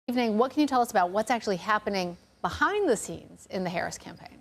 Evening. What can you tell us about what's actually happening behind the scenes in the Harris campaign?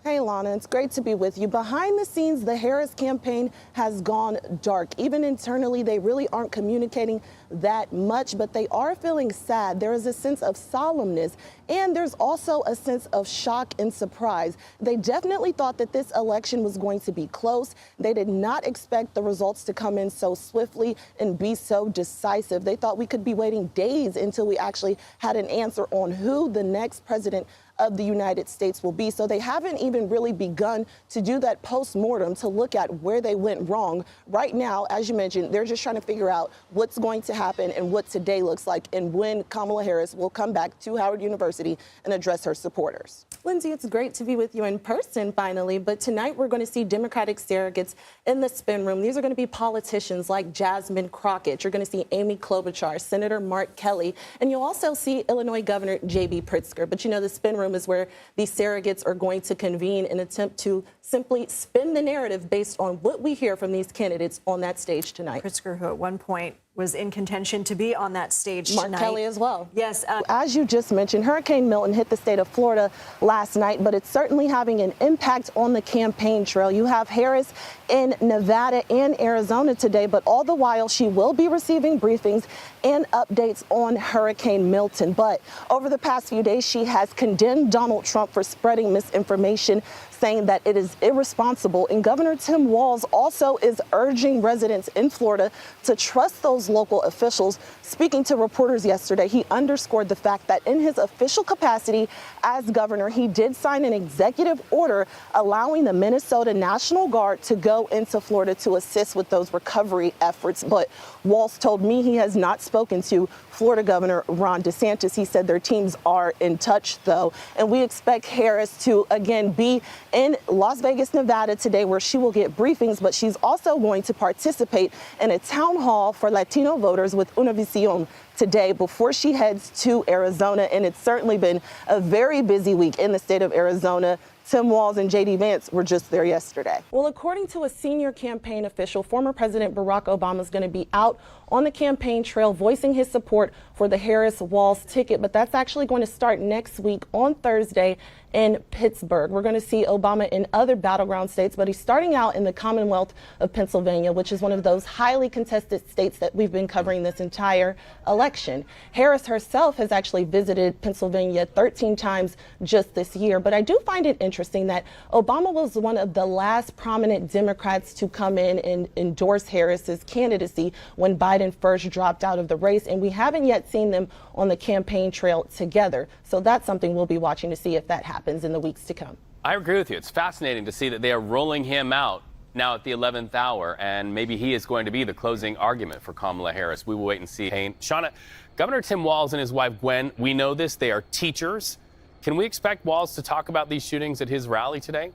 Hey, Lana, it's great to be with you. Behind the scenes, the Harris campaign has gone dark. Even internally, they really aren't communicating that much, but they are feeling sad. There is a sense of solemnness, and there's also a sense of shock and surprise. They definitely thought that this election was going to be close. They did not expect the results to come in so swiftly and be so decisive. They thought we could be waiting days until we actually had an answer on who the next president of the United States will be. So they haven't even really begun to do that post-mortem to look at where they went wrong. Right now, as you mentioned, they're just trying to figure out what's going to happen and what today looks like and when Kamala Harris will come back to Howard University and address her supporters. Lindsay, it's great to be with you in person finally, but tonight we're going to see Democratic surrogates in the spin room. These are going to be politicians like Jasmine Crockett. You're going to see Amy Klobuchar, Senator Mark Kelly, and you'll also see Illinois Governor J.B. Pritzker. But you know, the spin room is where these surrogates are going to convene in an attempt to simply spin the narrative based on what we hear from these candidates on that stage tonight. Pritzker, who at one point was in contention to be on that stage tonight. Mark Kelly as well. Yes. As you just mentioned, Hurricane Milton hit the state of Florida last night, but it's certainly having an impact on the campaign trail. You have Harris in Nevada and Arizona today, but all the while she will be receiving briefings and updates on Hurricane Milton. But over the past few days, she has condemned Donald Trump for spreading misinformation, saying that it is irresponsible. And Governor Tim Walz also is urging residents in Florida to trust those local officials. Speaking to reporters yesterday, he underscored the fact that in his official capacity as governor, he did sign an executive order allowing the Minnesota National Guard to go into Florida to assist with those recovery efforts. But Walz told me he has not spoken to Florida Governor Ron DeSantis. He said their teams are in touch, though. And we expect Harris to, again, be in Las Vegas, Nevada today, where she will get briefings, but she's also going to participate in a town hall for Latino voters with Univision today before she heads to Arizona. And it's certainly been a very busy week in the state of Arizona. Tim Walz and J.D. Vance were just there yesterday. Well, according to a senior campaign official, former President Barack Obama is going to be out on the campaign trail voicing his support for the Harris-Walz ticket, but that's actually going to start next week on Thursday in Pittsburgh. We're going to see Obama in other battleground states, but he's starting out in the Commonwealth of Pennsylvania, which is one of those highly contested states that we've been covering this entire election. Harris herself has actually visited Pennsylvania 13 times just this year, but I do find it interesting that Obama was one of the last prominent Democrats to come in and endorse Harris's candidacy when Biden first dropped out of the race, and we haven't yet seen them on the campaign trail together. So that's something we'll be watching to see if that happens in the weeks to come. I agree with you. It's fascinating to see that they are rolling him out now at the 11th hour, and maybe he is going to be the closing argument for Kamala Harris. We will wait and see. Shauna, Governor Tim Walz and his wife Gwen, we know this, they are teachers. Can we expect Walz to talk about these shootings at his rally today?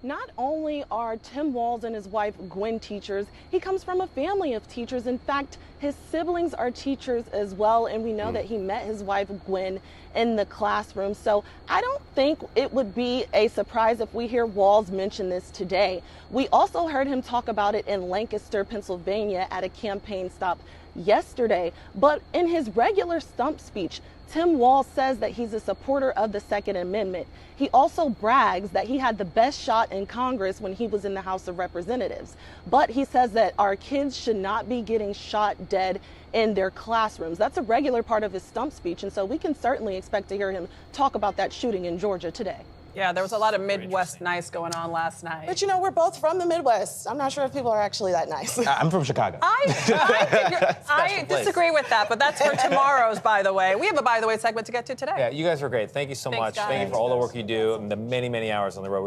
Not only are Tim Walz and his wife Gwen teachers, he comes from a family of teachers. In fact, his siblings are teachers as well, and we know that he met his wife Gwen in the classroom. So I don't think it would be a surprise if we hear Walz mention this today. We also heard him talk about it in Lancaster, Pennsylvania at a campaign stop yesterday. But in his regular stump speech, Tim Walz says that he's a supporter of the Second Amendment. He also brags that he had the best shot in Congress when he was in the House of Representatives. But he says that our kids should not be getting shot dead in their classrooms. That's a regular part of his stump speech, and so we can certainly expect to hear him talk about that shooting in Georgia today. Yeah, there was a lot of Midwest nice going on last night. But you know, we're both from the Midwest. I'm not sure if people are actually that nice. I'm from Chicago. I disagree with that, but that's for tomorrow's By the Way. We have a By the Way segment to get to today. Yeah, you guys are great. Thank you so much. Guys. Thank you for all the work you do and the many, many hours on the road.